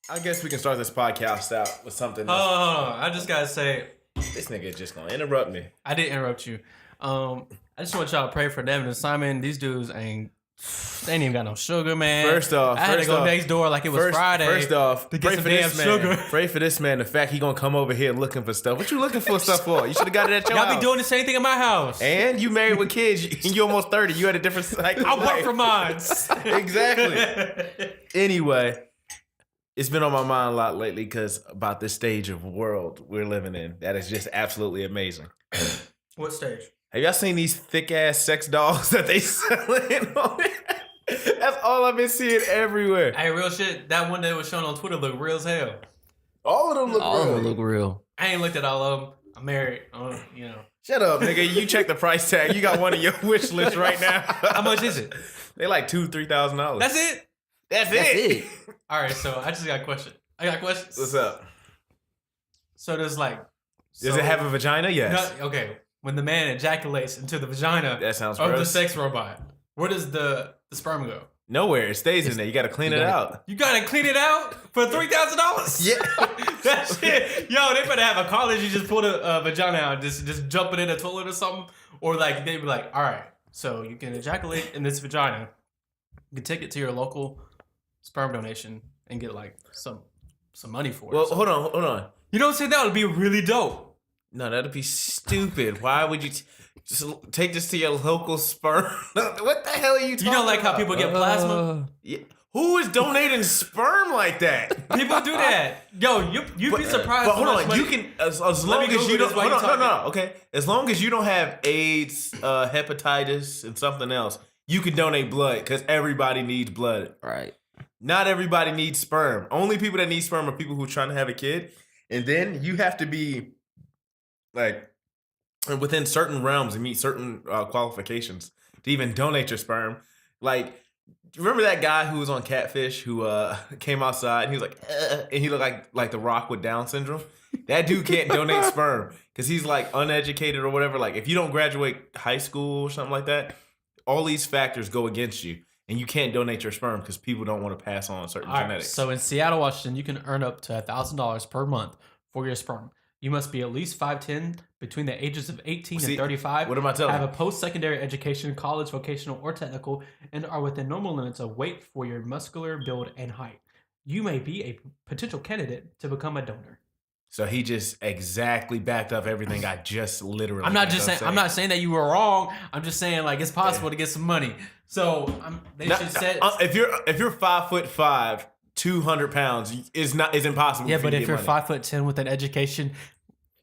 I guess we can start this podcast out with something. I just gotta say, This nigga just gonna interrupt me. I did interrupt you. I just want y'all to pray for Devin and Simon. These dudes they ain't even got no sugar, man. First off, I had to go next door like it was Friday. First off, to get pray some for damn this man. sugar. Pray for this man. The fact he gonna come over here looking for stuff. What you looking for stuff for? You should have got it at your Y'all house. be doing the same thing in my house. And you married with kids. You almost 30. You had a different cycle. I work for mine. Exactly. Anyway, it's been on my mind a lot lately because about this stage of world we're living in. That is just absolutely amazing. What stage? Have y'all seen these thick ass sex dolls that they selling on it? That's all I've been seeing everywhere. Hey, real shit. That one that was shown on Twitter looked real as hell. All of them look All of real. them look real. I ain't looked at all of them. I'm married. You know. Shut up, nigga. You check the price tag. You got one of your wish list right now. How much is it? They like $2,000-$3,000. That's it. That's That's it. it. All right. So I just got a question. I got questions. What's up? So there's like. Does it have a vagina? Yes. No, okay. When the man ejaculates into the vagina That sounds of the gross. sex robot, where does the sperm go? Nowhere. It stays in there. You got to clean it out. You gotta clean it out for $3,000. Yeah. That shit, yo, they better have a college. You just pull the vagina out, just jump it in a toilet or something, or like they'd be like, all right, so you can ejaculate in this vagina. You can take it to your local sperm donation and get like some money for it. Well, hold on. You know what I'm saying? That would be really dope. No, that'd be stupid. Why would you just take this to your local sperm? What the hell are you talking about? You know, like how people get plasma. Yeah. Who is donating sperm like that? People do that. Yo, you'd be surprised. But how hold much on, money- you can as long me as Google you this don't. while Hold you on, no, talking. okay. As long as you don't have AIDS, hepatitis, and something else, you can donate blood because everybody needs blood. Right. Not everybody needs sperm. Only people that need sperm are people who are trying to have a kid, and then you have to be like within certain realms and meet certain qualifications to even donate your sperm. Like, remember that guy who was on Catfish who came outside and he was like, and he looked like The Rock with Down syndrome? That dude can't donate sperm because he's like uneducated or whatever. Like, if you don't graduate high school or something like that, all these factors go against you. And you can't donate your sperm because people don't want to pass on certain All right, genetics. so in Seattle, Washington, you can earn up to $1,000 per month for your sperm. You must be at least 5'10", between the ages of 18 See, and 35. what am I telling Have you? a post-secondary education, college, vocational, or technical, and are within normal limits of weight for your muscular build and height. You may be a potential candidate to become a donor. So he just exactly backed up everything I just literally. I'm not backed just up saying. I'm not saying that you were wrong. I'm just saying like it's possible to get some money. So they should set. If you're 5'5", 200 pounds, is impossible. Yeah, for but you to if get you're money. 5'10" with an education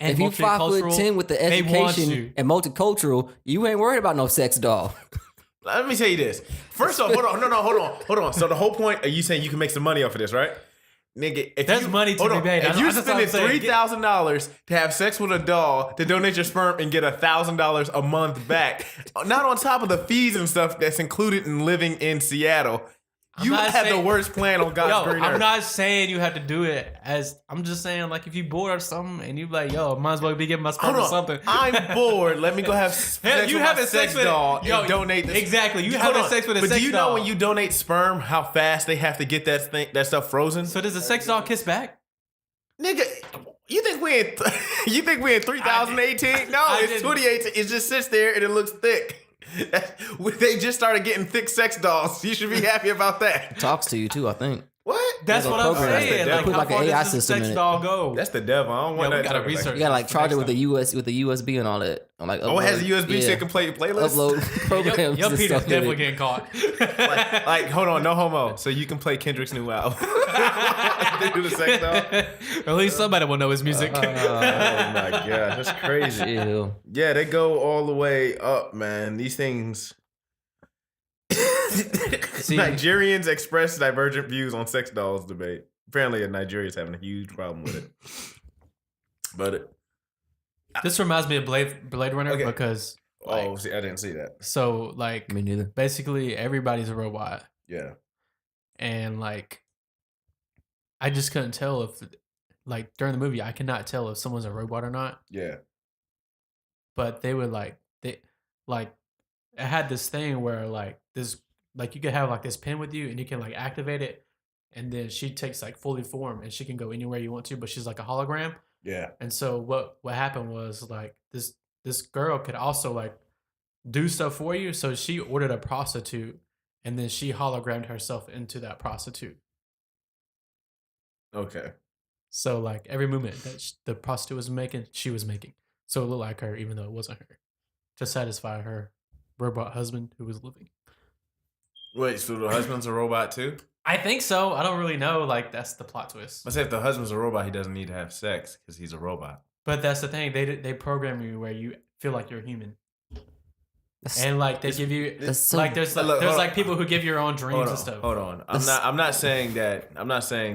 and If you multicultural, 5'10" with the they want you. education and multicultural, you ain't worried about no sex doll. Let me tell you this. First off, hold on. So the whole point of you saying you can make some money off of this, right? Nigga, if There's you, money to hold be on. made. If you're That's what I'm spending saying. $3,000 to have sex with a doll to donate your sperm and get $1,000 a month back, not on top of the fees and stuff that's included in living in Seattle, you not have the saying- worst plan on God's Yo, green I'm earth. not saying you have to do it as. I'm just saying like if you bored or something and you like, yo, might as well be giving my sperm Hold or on. something. I'm bored. Let me go have sex Hell, with you my having sex sex with doll yo, and donate this. Exactly. You Hold having on. sex with a but sex do you doll. know when you donate sperm, how fast they have to get that stuff frozen? So does the sex doll kiss back? Nigga, you think we in 2018? No, I it's didn't. 2018. It just sits there and it looks thick. They just started getting thick sex dolls. You should be happy about that. Talks to you too, I think. What? That's Yeah, what the I'm program. saying. That's Like, the how devil. far Put like an AI does the system sex in it. doll go? That's the devil. I don't want Yeah, we that. gotta type of thing. research. You gotta like charge it with Next the USB and all that. And, like, Oh, it has a upload- USB so yeah. it can play playlists. Upload programs. Your and Peter's stuff in definitely it. getting caught. like, hold on, no homo. So you can play Kendrick's new album. They do the sex doll. At least somebody will know his music. Oh my god, that's crazy. Ew. Yeah, they go all the way up, man. These things. Nigerians express divergent views on sex dolls debate. Apparently, Nigeria's having a huge problem with it. But This reminds me of Blade Runner Okay. because see, I didn't see that. so like Me neither. basically everybody's a robot Yeah, and like I just couldn't tell if like during the movie I cannot tell if someone's a robot or not. yeah. But they would like it had this thing where like this like you could have like this pen with you and you can like activate it and then she takes like fully form, and she can go anywhere you want to, but she's like a hologram. Yeah. And so what happened was like this girl could also like do stuff for you. So she ordered a prostitute, and then she hologrammed herself into that prostitute. Okay. So like every movement that the prostitute was making, she was making. So it looked like her, even though it wasn't her, to satisfy her robot husband who was living. Wait, so the husband's a robot too? I think so. I don't really know. Like that's the plot twist. I say if the husband's a robot, he doesn't need to have sex because he's a robot. But that's the thing. They program you where you feel like you're human, That's- and like they give you that's so- like there's Look, hold like on. people who give your own dreams Hold and on, stuff. hold on. I'm not saying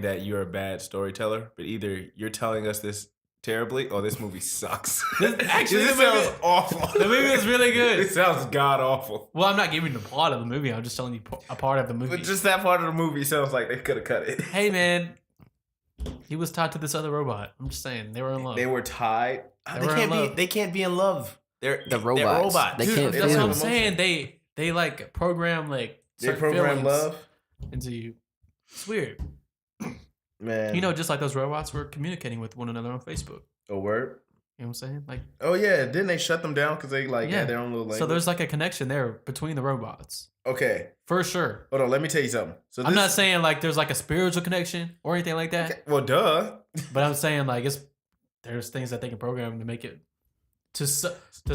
that you're a bad storyteller, but either you're telling us this terribly or this movie sucks. Actually, this the movie- sounds awful. The movie was really good. It sounds god awful. Well, I'm not giving you the plot of the movie. I'm just telling you a part of the movie. But just that part of the movie sounds like they could have cut it. Hey, man, he was tied to this other robot. I'm just saying they were in love. They were tied. They were in love. They can't be in love. They're robots. They're robots. They can't That's feel what I'm it. saying. They like program like They certain program feelings love. into you. It's weird. Man. You know, just like those robots were communicating with one another on Facebook. a word. You know what I'm saying? Like, Oh yeah, didn't they shut them down because they like Yeah. had their own little language? so there's like a connection there between the robots okay. for sure. Hold on, let me tell you something. So I'm not saying like there's like a spiritual connection or anything like that, Okay, well, duh. but I'm saying like there's things that they can program to make it to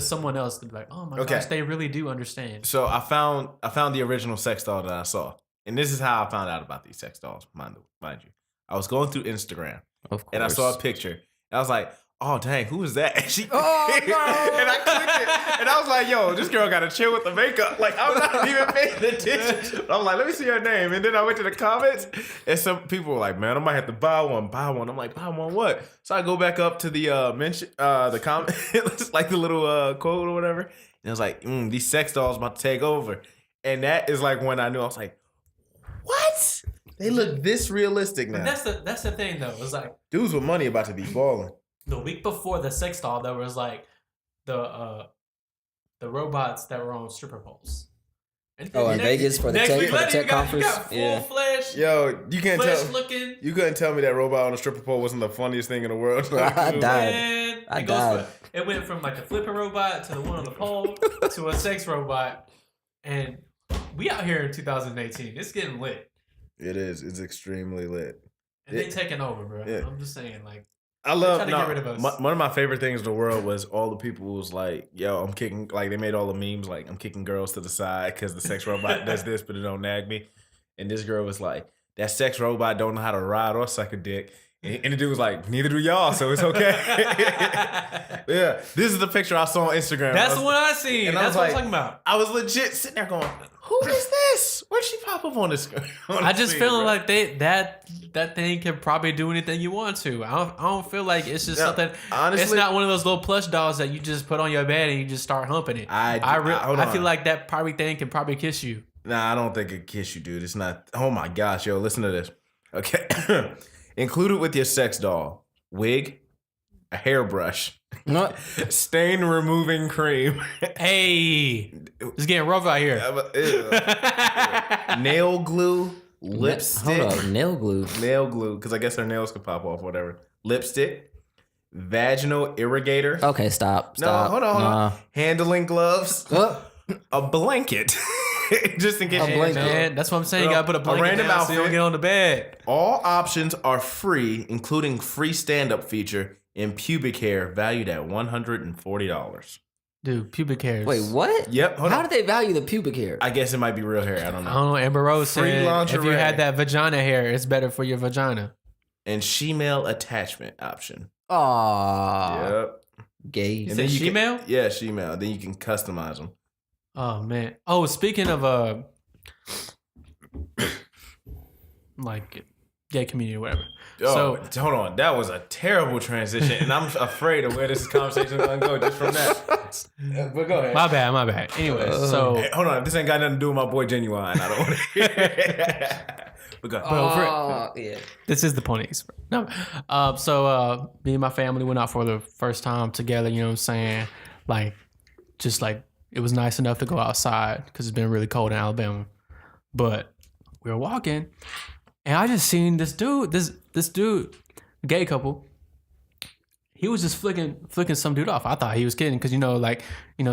someone else to be like, oh my Okay. gosh, they really do understand. So I found the original sex doll that I saw, and this is how I found out about these sex dolls. Mind you, I was going through Instagram Of course. and I saw a picture. And I was like, "Oh dang, who is that?" And she, Oh, no. and I clicked it, and I was like, "Yo, this girl got to chill with the makeup." Like I'm not even paying attention. I'm like, "Let me see her name," and then I went to the comments, and some people were like, "Man, I might have to buy one, buy one." I'm like, "Buy one what?" So I go back up to the mention, the comment, it's like the little quote or whatever, and I was like, "These sex dolls about to take over," and that is like when I knew. I was like, "What? They look this realistic But now." that's the thing though. It's like Dudes with money about to be falling. the week before the sex doll, there was like the robots that were on stripper poles. And Oh, in Vegas for the next tech- week for the later, tech you got conference? full Yeah. flesh, Yo, you can't flesh tell. looking. You couldn't tell me that robot on a stripper pole wasn't the funniest thing in the world. I died. Man, I it goes died. it went from like a flipping robot to the one on the pole to a sex robot, and we out here in 2018. It's getting lit, It is. It's extremely lit. and they taking over, bro. Yeah. I'm just saying, like, I love. trying to get rid of us. One of my favorite things in the world was all the people who was like, "Yo, I'm kicking." Like they made all the memes like, "I'm kicking girls to the side because the sex robot does this, but it don't nag me." And this girl was like, "That sex robot don't know how to ride or suck a dick." And the dude was like, "Neither do y'all, so it's okay." Yeah, this is the picture I saw on Instagram. that's I the was- one I seen. and I That's was what like- I'm talking about. I was legit sitting there going, "Who is this? Where'd she pop up on the screen?" I just feeling like that thing can probably do anything you want to. I don't feel like it's just Yeah, something. honestly- it's not one of those little plush dolls that you just put on your bed and you just start humping it. hold I feel on. like that probably thing can probably kiss you. Nah, I don't think it kiss you, dude. It's not. Oh my gosh, yo, listen to this. Okay, included with your sex doll: wig, a hairbrush, What? stain removing cream, Hey, it's getting rough out here. nail glue, lipstick, Hold up, nail glue. nail glue, because I guess her nails could pop off, whatever. Lipstick, vaginal irrigator. Okay, stop. No, Stop. hold on. Nah. Handling gloves, Oh, a blanket, just in case. A you blanket. didn't know. Man, that's what I'm saying. You Well, gotta put a a blanket random down so you don't outfit. get on the bed. All options are free, including free stand-up feature and pubic hair valued at $140. Dude, pubic hairs. wait, what? Yep. Hold How on. did they value the pubic hair? I guess it might be real hair. I don't I know. don't know. Amber Rose Free said if you lingerie. had that vagina hair, it's better for your vagina. And she-male attachment option. Aw, Yep. gay. You And said then you can- she-male? Yeah, she-male. Then you can customize them. Oh man. Oh, speaking of like gay community or whatever. Oh, hold on. That was a terrible transition, and I'm afraid of where this conversation is going to go just from that. But go ahead. My bad. Anyway, so Hey, hold on. This ain't got nothing to do with my boy Genuine. I don't want to. But go. Oh, yeah. this is the ponies. No. So me and my family went out for the first time together, you know what I'm saying? Like just like it was nice enough to go outside because it's been really cold in Alabama. But we were walking And I just seen this dude, this dude, gay couple. He was just flicking some dude off. I thought he was kidding because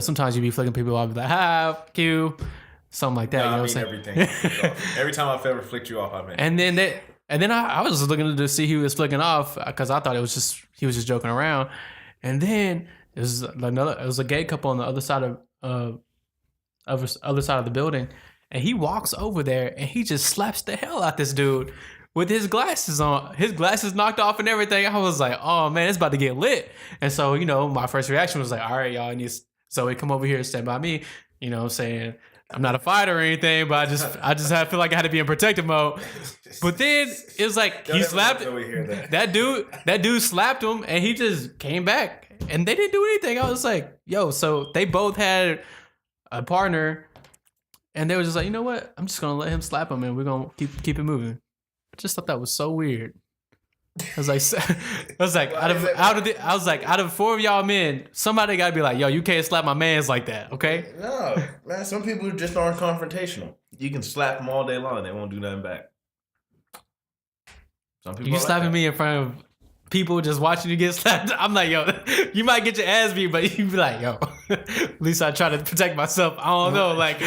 sometimes you be flicking people off, like hi, cute, something like that. No, you know I what mean I'm saying? everything. Every time I've ever flicked you off, I mean. And then I was just looking to see who he was flicking off because I thought he was just joking around. And then it was a gay couple on the other side of the building, and he walks over there and he just slaps the hell out this dude with his glasses on, his glasses knocked off and everything. I was like, oh man, it's about to get lit. And so, my first reaction was like, all right, y'all need Zoe come over here and stand by me. You know what I'm saying? I'm not a fighter or anything, but I just feel like I had to be in protective mode. But then it was like he slapped that dude slapped him and he just came back and they didn't do anything. I was like, yo, so they both had a partner and they were just like, you know what? I'm just gonna let him slap him and we're gonna keep it moving. I just thought that was so weird. I was like, out of four of y'all men, somebody gotta be like, yo, you can't slap my mans like that, okay? No, man. Some people just aren't confrontational. You can slap them all day long, and they won't do nothing back. Some people You are slapping like me in front of people just watching you get slapped. I'm like, yo, you might get your ass beat, but you be like, yo, at least I try to protect myself. I don't know, like.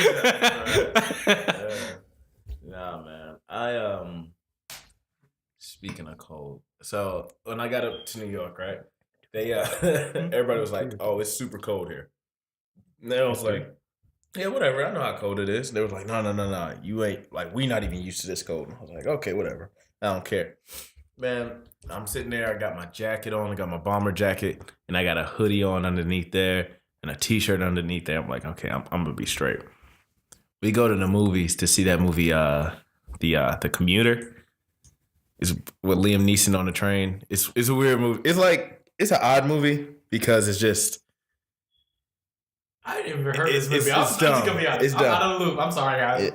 Nah, man. Speaking of cold, so when I got up to New York, right? They everybody was like, "Oh, it's super cold here." And I was like, "Yeah, whatever. I know how cold it is." They were like, "No, you ain't like we not even used to this cold." And I was like, "Okay, whatever. I don't care." Man, I'm sitting there. I got my jacket on. I got my bomber jacket, and I got a hoodie on underneath there and a t-shirt underneath there. I'm like, okay, I'm gonna be straight. We go to the movies to see that movie, the Commuter. It's with Liam Neeson on the train. It's a weird movie. It's an odd movie because it's just. I didn't even heard this movie. It's dumb. It's I'm dumb. out of the loop. I'm sorry, guys.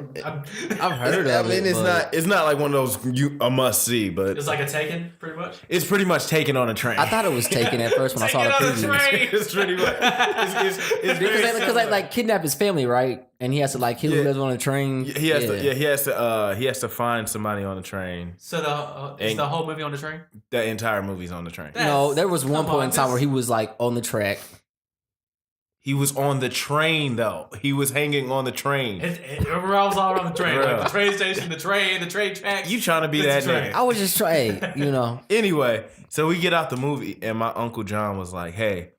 I've heard of it. It's not like one of those a must see, but It's like a Taken, pretty much. it's pretty much taken on a train. I thought it was taken at first when I saw the Taken on a previews. train. it's pretty much. It's very Because they similar. like kidnap his family, right? And he has to like kill who lives on the train. He has to find somebody on the train. So is the whole movie on the train? The entire movie's on the train. No, there was one Come point on, in time this- where he was like on the track. He was on the train though. He was hanging on the train. It revolves all around the train. Bruh. Like the train station, the train tracks. You trying to be It's that a train. nigga? I was just trying, Anyway, so we get out the movie, and my Uncle John was like, "Hey,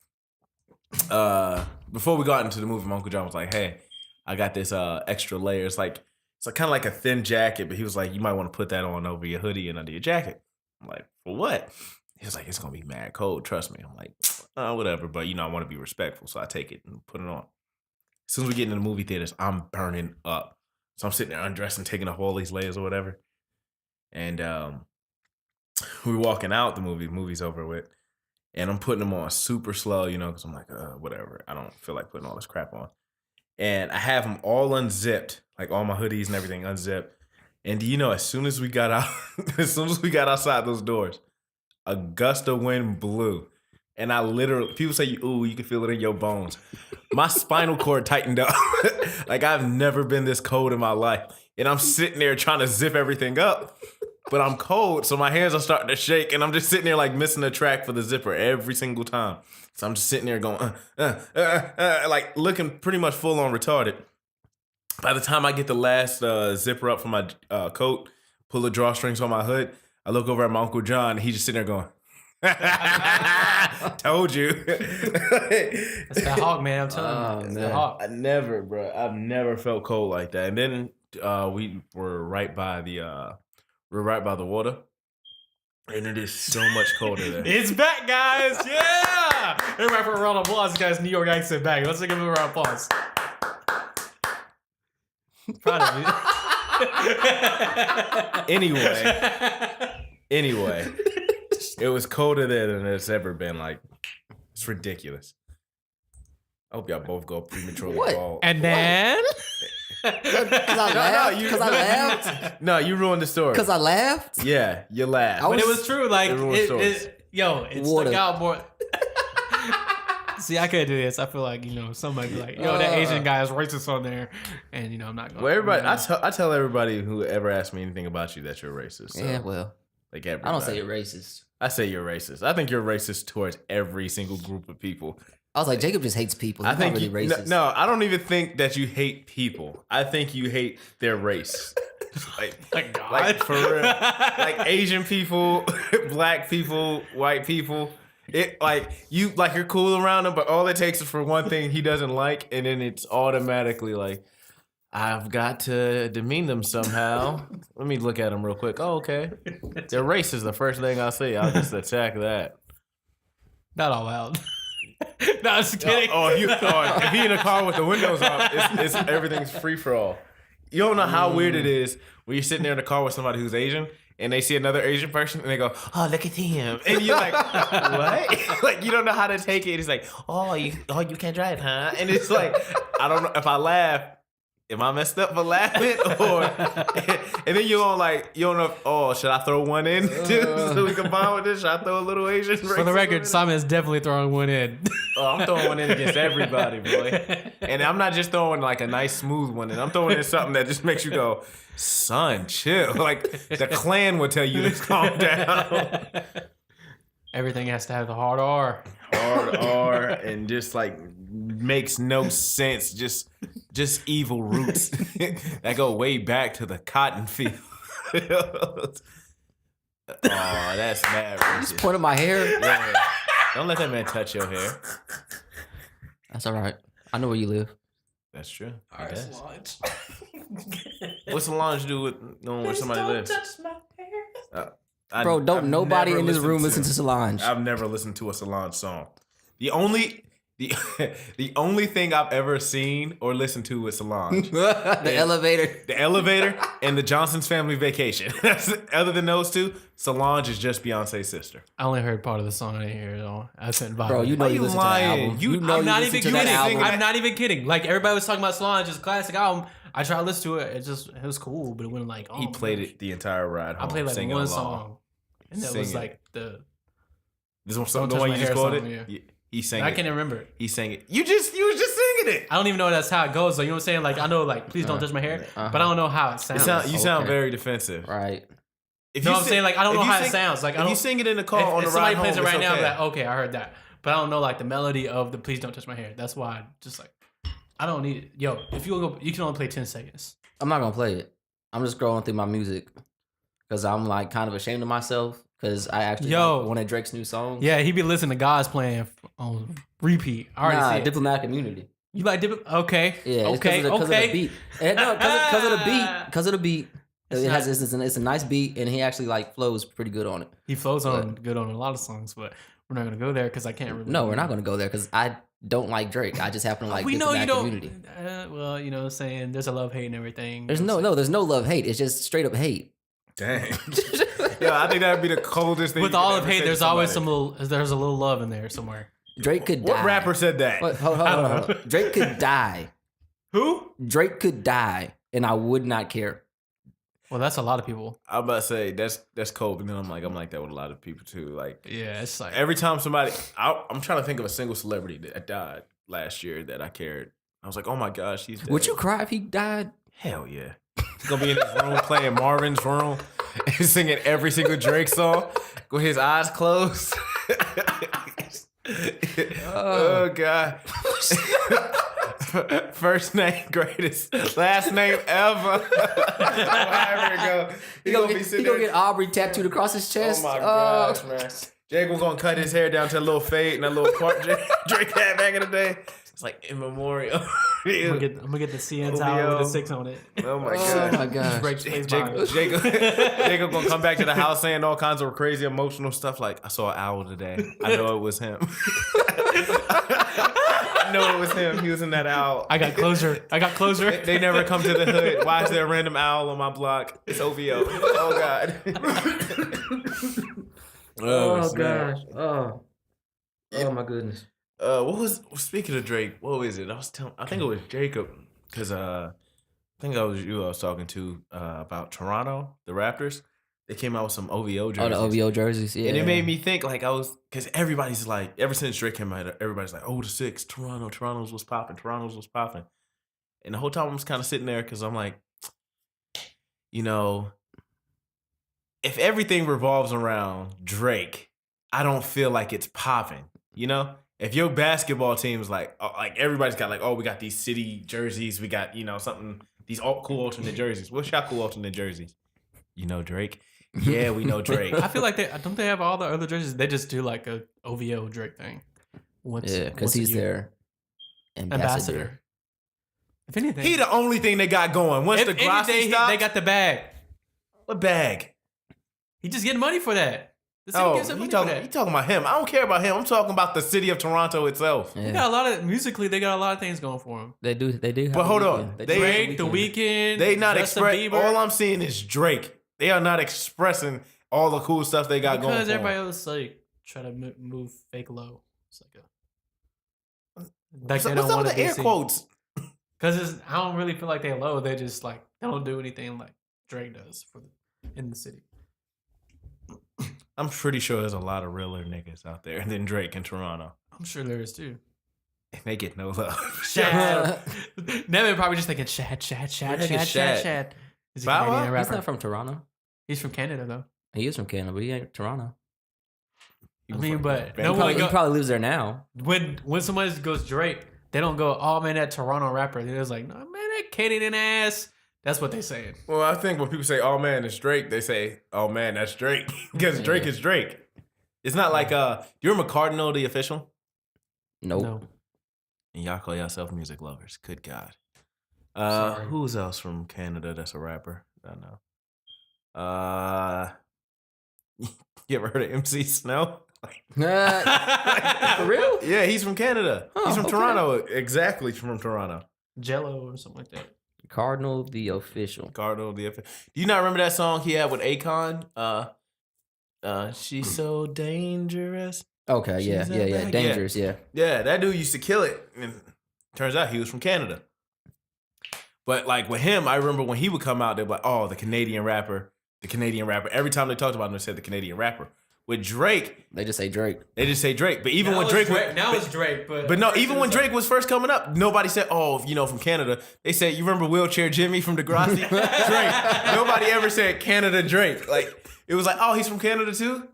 before we got into the movie, my Uncle John was like, hey, I got this extra layer. It's kind of like a thin jacket, but he was like, you might want to put that on over your hoodie and under your jacket." I'm like, for what? He was like, it's gonna be mad cold, trust me. I'm like, whatever, but I want to be respectful, so I take it and put it on. As soon as we get into the movie theaters, I'm burning up. So I'm sitting there undressing, taking off all these layers or whatever. And we were walking out the movie's over with. And I'm putting them on super slow, because I'm like, whatever. I don't feel like putting all this crap on. And I have them all unzipped, like all my hoodies and everything unzipped. And as soon as we got outside those doors, a gust of wind blew. And I literally, people say, ooh, you can feel it in your bones. My spinal cord tightened up. Like I've never been this cold in my life. And I'm sitting there trying to zip everything up. But I'm cold, so my hands are starting to shake, and I'm just sitting there like missing the track for the zipper every single time. So I'm just sitting there going, like looking pretty much full on retarded. By the time I get the last zipper up for my coat, pull the drawstrings on my hood, I look over at my Uncle John, and he's just sitting there going, told you. That's that hawk, man. I'm telling you. It's that hawk. I've never felt cold like that. And then we were right by the water, and it is so much colder there. It's back, guys. Yeah. Everybody for a round of applause, guys. New York accent back. Let's give him a round of applause. Proud of you. Anyway, it was colder there than it's ever been. Like, it's ridiculous. I hope y'all both go prematurely What? bald. And then. Because I laughed? No, you ruined the story. Because I laughed? Yeah, you laughed. I But it was true. Like, Everyone's stories. it Water. stuck out more. See, I couldn't do this. I feel like, somebody be like, yo, that Asian guy is racist on there. And, I'm not going to. Well, everybody, I tell everybody who ever asks me anything about you that you're racist. So, Yeah, well, like everybody. I don't say you're racist. I say you're racist. I think you're racist towards every single group of people. I was like, Jacob just hates people. He's I think not really racist. No, I don't even think that you hate people. I think you hate their race. Like for real. Like Asian people, black people, white people. It you're cool around him, but all it takes is for one thing he doesn't like, and then it's automatically like, I've got to demean them somehow. Let me look at them real quick. Oh, okay. They're racist. The first thing I see, I'll just attack that. Not all out. No, I'm just kidding. If he in a car with the windows up, it's everything's free for all. You don't know how weird it is when you're sitting there in the car with somebody who's Asian and they see another Asian person and they go, "Oh, look at him," and you're like, "What?" Like you don't know how to take it. It's like, "Oh, you can't drive, huh?" And it's like, I don't know if I laugh. Am I messed up for laughing? And then you don't know should I throw one in too so we can bond with this? Should I throw a little Asian? For the record, Simon is definitely throwing one in. Oh, I'm throwing one in against everybody, boy. And I'm not just throwing like a nice smooth one in. I'm throwing in something that just makes you go, son, chill. Like the Klan would tell you to calm down. Everything has to have the hard R. Hard R and just like makes no sense. Just evil roots that go way back to the cotton field. Oh, that's mad racist. Point of my hair. Yeah. Don't let that man touch your hair. That's all right. I know where you live. That's true. All right, Solange. What's Solange do with knowing where somebody lives? Bro, don't I've nobody never in this room listened listen to Solange. I've never listened to a Solange song. The only thing I've ever seen or listened to is Solange. The elevator. The Elevator and the Johnson's Family Vacation. Other than those two, Solange is just Beyonce's sister. I only heard part of the song. I didn't hear it all. I couldn't vibe. Bro, you know Why you you listen lying? to the album. You- I'm not listen even to that kidding. album. I'm not even kidding. Like everybody was talking about Solange, it's a classic album. I tried to listen to it. It was cool, but it wasn't like. Oh, He played it the entire ride home. I played like singing one along. song, and that was Singing. like the. This one, Don't the Touch one My you just Hair quoted. song, yeah. He sang I it. can't even remember it. He sang it. You was just singing it. I don't even know that's how it goes. So you know what I'm saying? Like I know, like please don't touch my hair, but I don't know how it sounds. You sound Okay. very defensive. Right. If No, you I'm sing- saying like I don't if know you how it sing- sounds. Like I If don't. you sing it in the car on If the somebody ride plays home, it right it's now, I'm okay. like, okay, I heard that, but I don't know like the melody of the "Please Don't Touch My Hair." That's why I just like I don't need it. Yo, if you go, you can only play 10 seconds. I'm not gonna play it. I'm just scrolling through my music because I'm like kind of ashamed of myself because I actually Yo. like one of Drake's new songs. Yeah, he be listening to God's playing on repeat. I already see it. Diplomatic Immunity. You like okay? Yeah, okay, because of okay. the beat. And no, because of the beat. Because of the beat. It's It has not- it's a nice beat, and he actually like flows pretty good on it. He flows on good on a lot of songs, but we're not gonna go there because I can't remember. No, we're not gonna go there because I don't like Drake. I just happen to like we know you Diplomatic don't. Immunity. Well, you know, what I'm saying there's a love hate and everything. There's no love hate. It's just straight up hate. Dang. Yeah, I think that would be the coldest thing. With you could all of ever hate, say to there's always somebody. there's a little love in there somewhere. Drake could die. What rapper said that? Wait, hold on. Drake could die. Who? Drake could die, and I would not care. Well, that's a lot of people. I'm about to say that's cold, but then I'm like that with a lot of people too. Like Yeah, it's like every time somebody, I'm trying to think of a single celebrity that died last year that I cared. I was like, oh my gosh, he's dead. Would you cry if he died? Hell yeah. He's gonna be in his room playing Marvin's Room and singing every single Drake song with his eyes closed. Oh God. First name greatest, last name ever. However it go. He gonna gonna, be sitting get there. Aubrey tattooed across his chest. Oh my gosh, man. Jake was gonna cut his hair down to a little fade and a little part Drake had back in the day. It's like in memorial. I'm gonna get the CN OVO. towel with the 6 on it. Oh my Oh god. my gosh. Drake plays violin. Jacob gonna come back to the house saying all kinds of crazy emotional stuff like, I saw an owl today. I know it was him. I know it was him. He was in that owl. I got closure. They never come to the hood. Why is there a random owl on my block? It's OVO. Oh God. Oh snap. gosh. Oh my goodness. What was speaking of Drake? What was it? I think it was Jacob because I think that was you I was talking to about Toronto, the Raptors. They came out with some OVO Oh, jerseys. the OVO jerseys. Yeah. And it made me think like because everybody's like, ever since Drake came out, everybody's like, oh, the 6, Toronto's was popping. And the whole time I'm just kind of sitting there because I'm like, you know, if everything revolves around Drake, I don't feel like it's popping, you know? If your basketball team's like everybody's got like, oh, we got these city jerseys, we got, something, these cool alternate jerseys. What's your cool alternate jerseys? You know Drake? Yeah, we know Drake. I feel like they have all the other jerseys. They just do like a OVO Drake thing. Yeah, because he's their ambassador. If anything, He the only thing they got going. Once if the Grassi anything, stops, they got the bag. what bag? He just getting money for that. The city Oh, gives him you money talking, for you that. talking about him. I don't care about him. I'm talking about the city of Toronto itself. Yeah. They got a lot of musically. They got a lot of things going for him. They do. Have But hold The on. Weeknd. They- do have Drake, The Weeknd, They not Justin express. Bieber. All I'm seeing is Drake. They are not expressing all the cool stuff they got going Because for everybody them. else like try to move fake low. It's like a What's up with the air quotes? Because I don't really feel like they're low. They just like they don't do anything like Drake does in the city. I'm pretty sure there's a lot of realer niggas out there than Drake in Toronto. I'm sure there is too. And they get no love. Shad. Nevin probably just thinking Shad. Thinking Shad. Is he Bow a Wow? Canadian He's rapper? not from Toronto. He's from Canada though. He is from Canada, but he ain't Toronto. I mean, but He no one He probably lives there now. when somebody goes Drake, they don't go, oh man, that Toronto rapper. They're just like, no man, that Canadian ass. That's what they saying. Well, I think when people say, "Oh man, it's Drake," they say, "Oh man, that's Drake," because Drake is Drake. It's not like do you remember Cardinal the Official? Nope. No. And y'all call yourself music lovers. Good God. Sorry. Who's else from Canada that's a rapper? I don't know. You ever heard of MC Snow? For real? Yeah, he's from Canada. Oh, He's from okay. Toronto. Exactly from Toronto. Jello or something like that. Cardinal the Official. Cardinal the Official. Do you not remember that song he had with Akon? She's so dangerous. Okay, yeah. She's that bad? Dangerous, yeah. Yeah, that dude used to kill it. And turns out he was from Canada. But like with him, I remember when he would come out, they'd be like, oh, the Canadian rapper. Every time they talked about him, they said the Canadian rapper. With Drake, They just say Drake. they just say Drake. But even Now when it's Drake, now it's Drake, but no, even when Drake was first coming up, nobody said, oh, from Canada. They said, you remember Wheelchair Jimmy from Degrassi? Drake. Nobody ever said Canada Drake. Like, it was like, oh, he's from Canada too?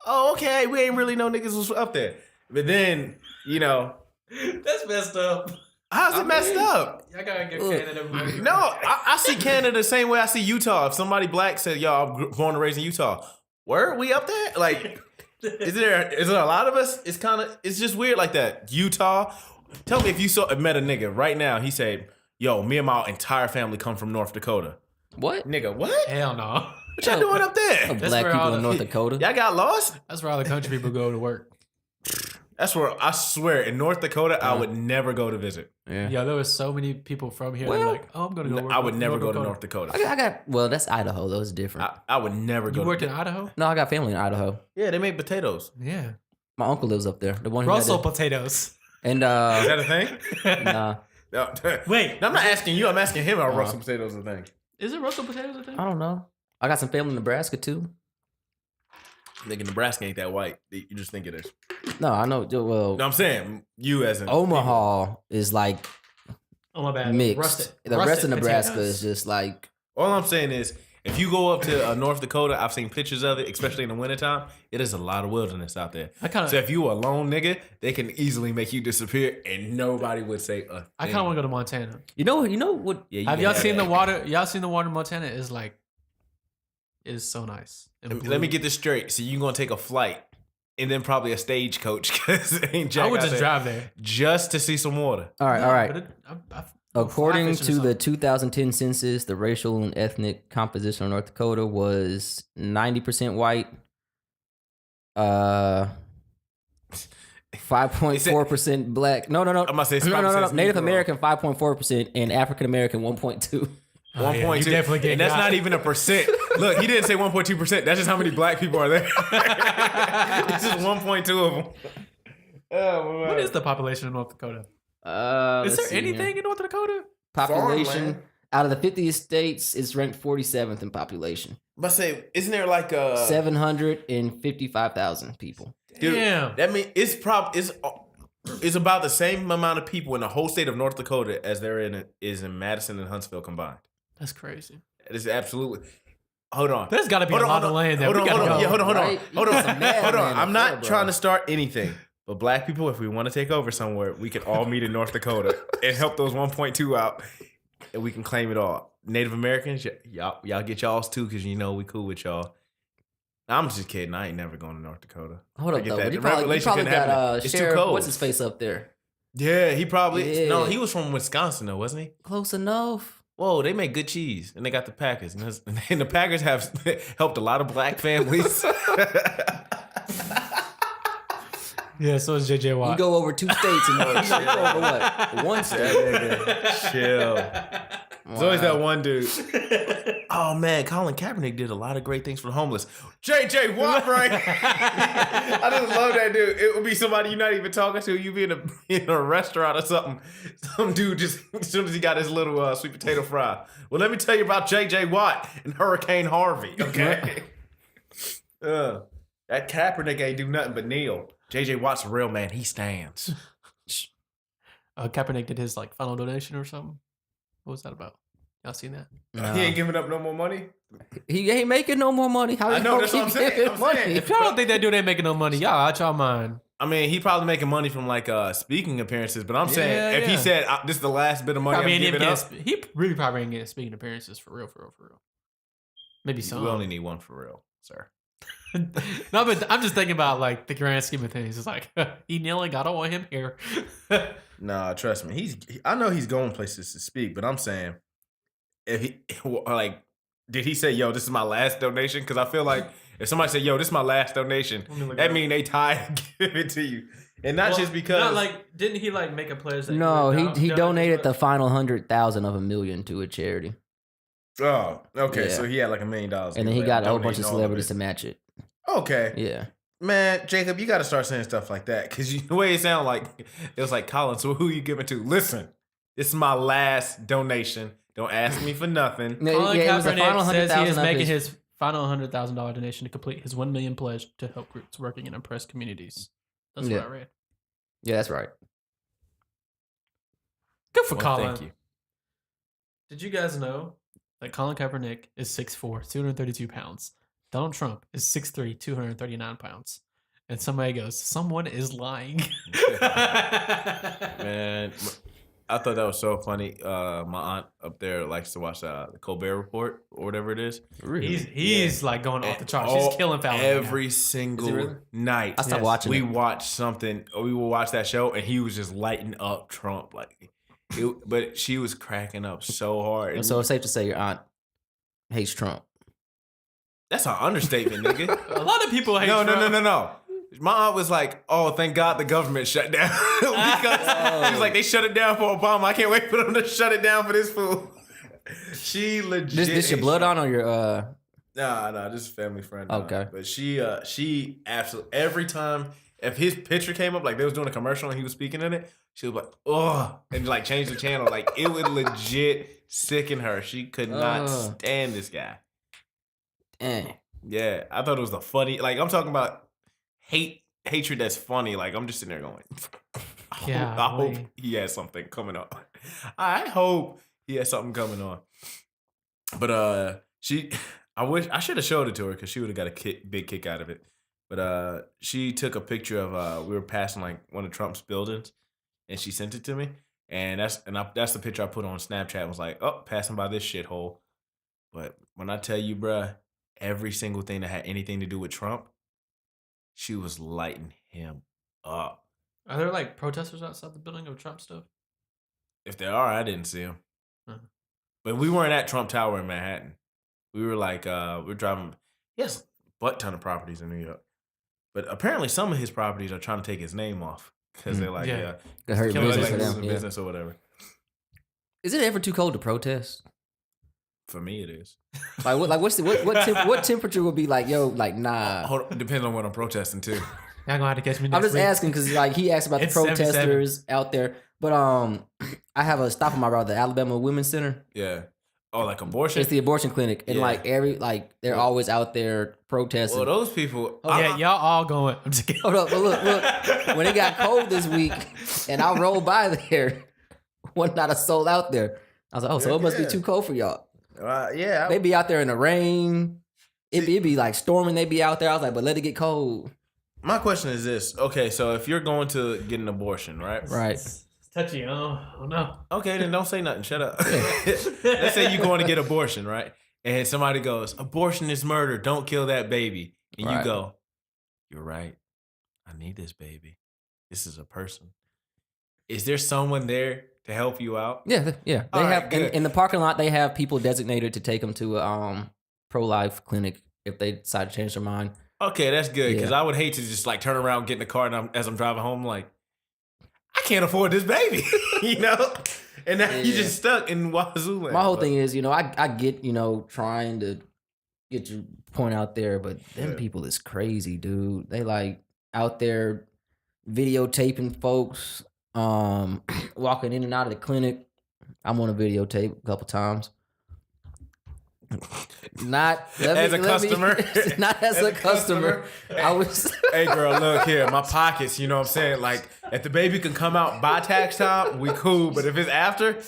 Oh, okay. We ain't really know niggas was up there. But then, that's messed up. how's it messed up? I gotta get Look. Canada money. No, I see Canada the same way I see Utah. If somebody black said, yo, I'm born and raised in Utah. Where we up there? Like, is there a lot of us? It's just weird like that. Utah. Tell me if you met a nigga right now. He said, yo, me and my entire family come from North Dakota. What? Nigga, what? Hell no. What y'all doing up there? Black where all people the- in North Dakota. Y'all got lost? That's where all the country people go to work. That's where I swear in North Dakota I would never go to visit. Yeah. Yeah, there was so many people from here. Well, They're like, oh, I'm gonna go work. I would in never go to Dakota. North Dakota. I got well, that's Idaho. Those different. I would never go. You worked to in Idaho? No, I got family in Idaho. Yeah, they make potatoes. Yeah. My uncle lives up there. The one who had Russell the- potatoes. and Is that a thing? nah, No. Wait, I'm not asking you. I'm asking him. Are Uh-huh. Russell potatoes a thing? is it Russell potatoes a thing? I don't know. I got some family in Nebraska too. Nigga, Nebraska ain't that white. You just think it is. No, I know. Well, No, I'm saying you as in Omaha is like Oh my bad. mixed. Rusted. The rest Rusted of Nebraska potatoes. is just like All I'm saying is, if you go up to North Dakota, I've seen pictures of it, especially in the wintertime. It is a lot of wilderness out there. I kind So of. if you a lone nigga, they can easily make you disappear, and nobody would say a thing. I kind of want to go to Montana. you know what. Yeah, you Have can y'all have seen that. the water? Y'all seen the water in Montana? Is like, is so nice. And Let me blue. get this straight. So you gonna take a flight and then probably a stagecoach because it ain't Jack I would out just there, drive there. just to see some water. All right, all But right. it, I According fly fishing or to the something. 2010 census, the racial and ethnic composition of North Dakota was 90% white, 5.4% black. No. I'm gonna say it's No. 5% Native Negro. American 5.4% and African American 1.2. Oh, yeah, 1.2. you definitely get and that's got. not even a percent. Look, he didn't say 1.2%. That's just how many black people are there. It's just 1.2 of them. Oh, What is the population of North Dakota? Let's Is there see here. anything in North Dakota? Population? Farmland. Out of the 50 states, it's ranked 47th in population. But say, isn't there like 755,000 people. Dude, Damn. that mean it's about the same amount of people in the whole state of North Dakota as there is in Madison and Huntsville combined. That's crazy. It is absolutely. Hold on. There's got to be a lot of land that Hold we on, got to hold go. on. Yeah, hold on. Right? Hold You on. some mad Hold on. man I'm up not there, bro. trying to start anything. But black people, if we want to take over somewhere, we can all meet in North Dakota and help those 1.2 out, and we can claim it all. Native Americans, y'all get y'all's too, because you know we cool with y'all. I'm just kidding. I ain't never going to North Dakota. Hold up, Forget though. that. You The probably revelation couldn't got happen. It's too Sheriff, cold. what's his face up there? Yeah, he probably. Yeah. No, he was from Wisconsin, though, wasn't he? Close enough. Whoa, they make good cheese, and they got the Packers, and the Packers have helped a lot of black families. Yeah, so is JJ Watt. You go over 2 states and you go over what? 1 state. Chill. There's always that one dude. Oh man, Colin Kaepernick did a lot of great things for the homeless. JJ Watt, right? I just love that dude. It would be somebody you're not even talking to. You be in a restaurant or something. Some dude just as soon as he got his little sweet potato fry. Well, let me tell you about JJ Watt and Hurricane Harvey. Okay. That Kaepernick ain't do nothing but kneel. JJ Watt's a real man. He stands. Kaepernick did his like final donation or something. What was that about? Y'all seen that? Nah. He ain't giving up no more money. He ain't making no more money. How I you know, gonna that's what keep I'm saying. giving I'm money? saying. If y'all don't think that dude ain't making no money, y'all out y'all mind. I mean, he probably making money from like speaking appearances, but I'm saying Yeah, if he yeah. said this is the last bit of money Probably I'm ain't giving even up, getting, he really probably ain't getting speaking appearances for real. Maybe some. we only need one for real, sir. No, but I'm just thinking about like the grand scheme of things. It's like he nearly got on him here. Nah, trust me. I know he's going places to speak, but I'm saying if he like, did he say, "Yo, this is my last donation"? Because I feel like if somebody said, "Yo, this is my last donation," Let me look it that up. mean they tired to give it to you, and not Well, just because. not like didn't he like make a pledge? That No, would he donate donated as the much? final 100,000 of $1 million to a charity, Oh, okay. Yeah. So he had like $1 million, and then he got a whole bunch donating of all celebrities it. to match it. Okay. Yeah, Man, Jacob, you got to start saying stuff like that because the way it sounded like it was like, Colin, so who you giving to? Listen, this is my last donation. Don't ask me for nothing. Colin it was the final Kaepernick says he 100,000 is of making his. his final $100,000 donation to complete his 1 million pledge to help groups working in oppressed communities. That's Yeah. what I read. Yeah, that's right. Good for Well, Colin. thank you. Did you guys know that Colin Kaepernick is 6'4", 232 pounds? Donald Trump is 6'3", 239 pounds. And somebody goes, someone is lying. Man, I thought that was so funny. My aunt up there likes to watch the Colbert Report or whatever it is. He's like going off the charts. He's killing Fallon. every single really? night. I stopped Yes. watching We it. watched something. We will watch that show, and he was just lighting up Trump but she was cracking up so hard. And So it's safe to say your aunt hates Trump. that's an understatement, nigga. A lot of people hate No. Trump. My aunt was like, "Oh, thank God the government shut down." Because she was like, "They shut it down for Obama. I can't wait for them to shut it down for this fool." She legit. This your hates blood Trump. on or your Nah, this is a family friend. Okay. But she absolutely every time if his picture came up, like they was doing a commercial and he was speaking in it, she was like, "Oh," and like change the channel. Like it would legit sicken her. She could not stand this guy. dang. Yeah, I thought it was the funny. Like I'm talking about hatred that's funny. Like I'm just sitting there going, I hope he has something coming up. I hope he has something coming on. But I wish I should have showed it to her because she would have got a big kick out of it. But she took a picture of we were passing like one of Trump's buildings, and she sent it to me. And that's the picture I put on Snapchat. And was like, oh, passing by this shithole. But when I tell you, bruh, every single thing that had anything to do with Trump, she was lighting him up. Are there like protesters outside the building of Trump stuff? If there are, I didn't see them. Uh-huh. But we weren't at Trump Tower in Manhattan. We were like, we're driving. He has a butt ton of properties in New York. But apparently some of his properties are trying to take his name off. Because they're like, Yeah. Could hurt killing business for like them. Yeah. business or whatever. Is it ever too cold to protest? For me, it is. Like what temperature would be like? Yo, like nah. Hold on, depends on what I'm protesting too. Y'all gonna have to catch me next I'm just week. asking because like he asked about the It's 77. protesters out there, but I have a stop on my route, the Alabama Women's Center. Yeah. Oh, like abortion? It's the abortion clinic, and Yeah. they're always out there protesting. Well, those people. Yeah, y'all all going. I'm just kidding. Hold up, but look. When it got cold this week, and I rolled by there, wasn't not a soul out there. I was like, oh, so it must be Yeah. too cold for y'all. Yeah. They be out there in the rain. It be like storming. They be out there. I was like, but let it get cold. My question is this. Okay, so if you're going to get an abortion, right? Right. It's touchy. Oh no. Okay, then don't say nothing. Shut up. Let's say you're going to get abortion, right? And somebody goes, abortion is murder. Don't kill that baby. And you Right. go, you're right. I need this baby. This is a person. Is there someone there to help you out? Yeah. They All right, have good. in the parking lot. They have people designated to take them to a pro-life clinic if they decide to change their mind. Okay, that's good. Because Yeah. I would hate to just like turn around, get in the car, and as I'm driving home, like, I can't afford this baby, you know? And now you Yeah. just stuck in Wazoo land. My whole thing is, I get, trying to get your point out there, but them Yeah. people is crazy, dude. They like out there videotaping folks, walking in and out of the clinic. I'm on a videotape a couple times. Not As a customer? not as, As a a customer. customer? I was. Hey girl, look here, my pockets, you know what I'm saying? Like, if the baby can come out by tax time, we cool. But if it's after, look,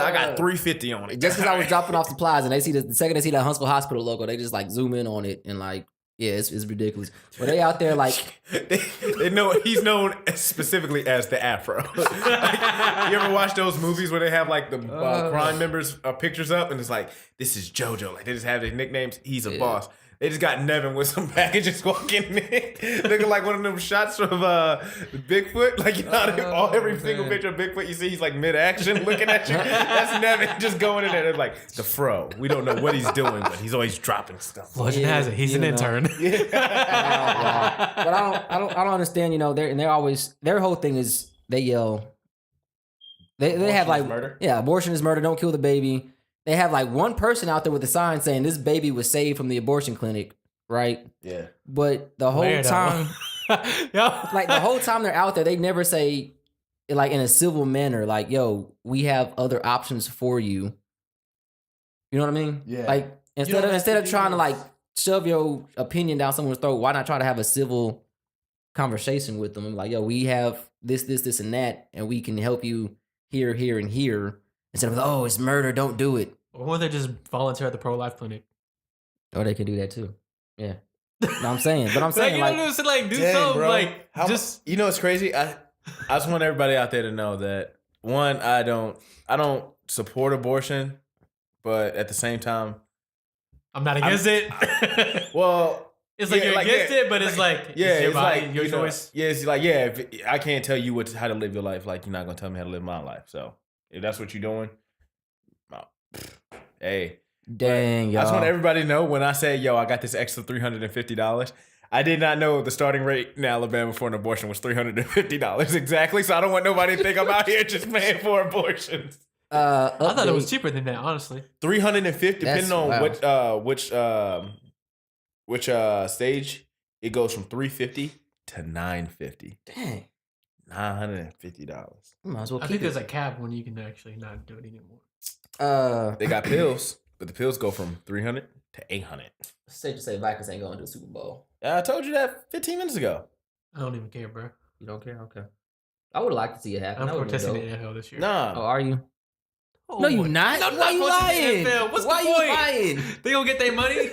I got $350 on it. Just because I was dropping off supplies and they see the second they see that Huntsville Hospital logo, they just like zoom in on it and like, yeah, it's ridiculous. But they out there like, they know he's known specifically as the Afro. Like, you ever watch those movies where they have like the crime members' pictures up and it's like, this is JoJo. Like they just have their nicknames. He's a boss. They just got Nevin with some packages walking in, looking like one of them shots from Bigfoot. Like, you know, every single picture of Bigfoot you see, he's like mid-action looking at you. That's Nevin just going in there. They're like, the fro. We don't know what he's doing, but he's always dropping stuff. Legend has it. He's an intern. but I don't understand. They're always their whole thing is they yell. They have Abortion like is murder? Yeah, abortion is murder. Don't kill the baby. They have like one person out there with a sign saying this baby was saved from the abortion clinic, right? Yeah. But the whole Where, though? time, Yo. like the whole time they're out there, they never say like in a civil manner, like, "Yo, we have other options for you." You know what I mean? Yeah. Like instead don't have to of do trying to this. like shove your opinion down someone's throat, why not try to have a civil conversation with them? Like, yo, we have this, and that, and we can help you here, here, and here. Instead of, oh, it's murder, don't do it. Or they just volunteer at the pro-life clinic. Or they can do that too. Yeah. No, I'm saying, but I'm Like, saying you like, know, just like do Dang, something bro. like How- just you know what's crazy? I just want everybody out there to know that one, I don't support abortion, but at the same time, I'm not against it. well, It's like yeah, you're like, against yeah, it, but it's like yeah, it's your it's body, like your you know, choice. yeah, it's like if I can't tell you how to live your life. Like you're not gonna tell me how to live my life. So if that's what you're doing, hey, dang, I y'all. just want everybody to know when I say, yo, I got this extra $350. I did not know the starting rate in Alabama for an abortion was $350 exactly. So I don't want nobody to think I'm out here just paying for abortions. I thought it was Update. cheaper than that, honestly. 350, depending That's- on which stage, it goes from 350 to 950. Dang. $950. You might as well I keep think it. there's a cap when you can actually not do it anymore. They got pills, but the pills go from 300 to 800. Safe to say Vikings ain't going to the Super Bowl. I told you that 15 minutes ago. I don't even care, bro. You don't care? Okay. I would have liked to see it happen. I'm That would've been protesting the dope. NFL this year. Nah. Oh, are you? Oh, No, you boy. not. I'm Why you protesting lying? the NFL. What's Why the you point? lying? They gonna get their money.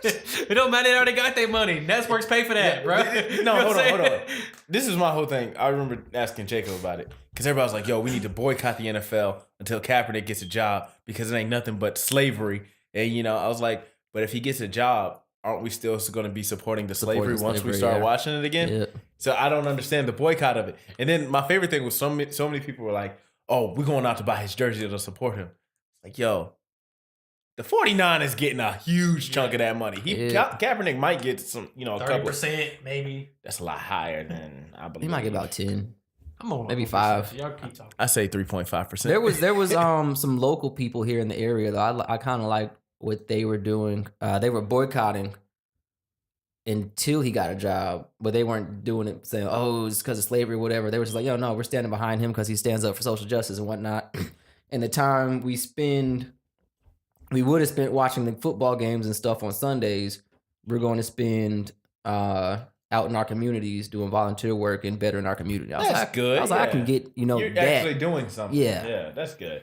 It don't matter. They already got their money. Networks pay for that, bro. You know No, what I'm hold on. saying? This is my whole thing. I remember asking Jacob about it because everybody was like, yo, we need to boycott the NFL until Kaepernick gets a job because it ain't nothing but slavery. And, you know, I was like, but if he gets a job, aren't we still going to be supporting the slavery Supporting once we slavery, start yeah. watching it again? Yeah. So I don't understand the boycott of it. And then my favorite thing was so many people were like, oh, we're going out to buy his jersey to support him. Like, yo, the 49 is getting a huge chunk of that money. Yeah. Kaepernick might get some, you know, a couple. 30% maybe. That's a lot higher than I believe. He might get about 10. I'm on Maybe 1%. 5. Y'all keep talking. I say 3.5%. There was some local people here in the area though. I kind of like what they were doing. They were boycotting until he got a job, but they weren't doing it saying, "Oh, it's because of slavery or whatever." They were just like, "Yo, no, we're standing behind him because he stands up for social justice and whatnot." and the time we would have spent watching the football games and stuff on Sundays, we're going to spend out in our communities doing volunteer work and bettering our community. I was That's like, good, I was like, I can yeah. get You're that. actually doing something. Yeah. Yeah, that's good.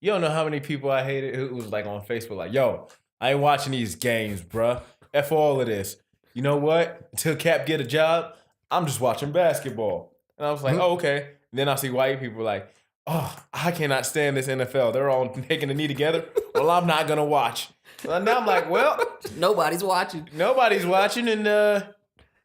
You don't know how many people I hated who was like on Facebook, like, yo, I ain't watching these games, bruh. F all of this. You know what? Until Cap get a job, I'm just watching basketball. And I was like, oh, okay. And then I see white people like, oh, I cannot stand this NFL. They're all taking a knee together. Well, I'm not gonna watch. Well, now I'm like, well, Nobody's watching. nobody's watching, and if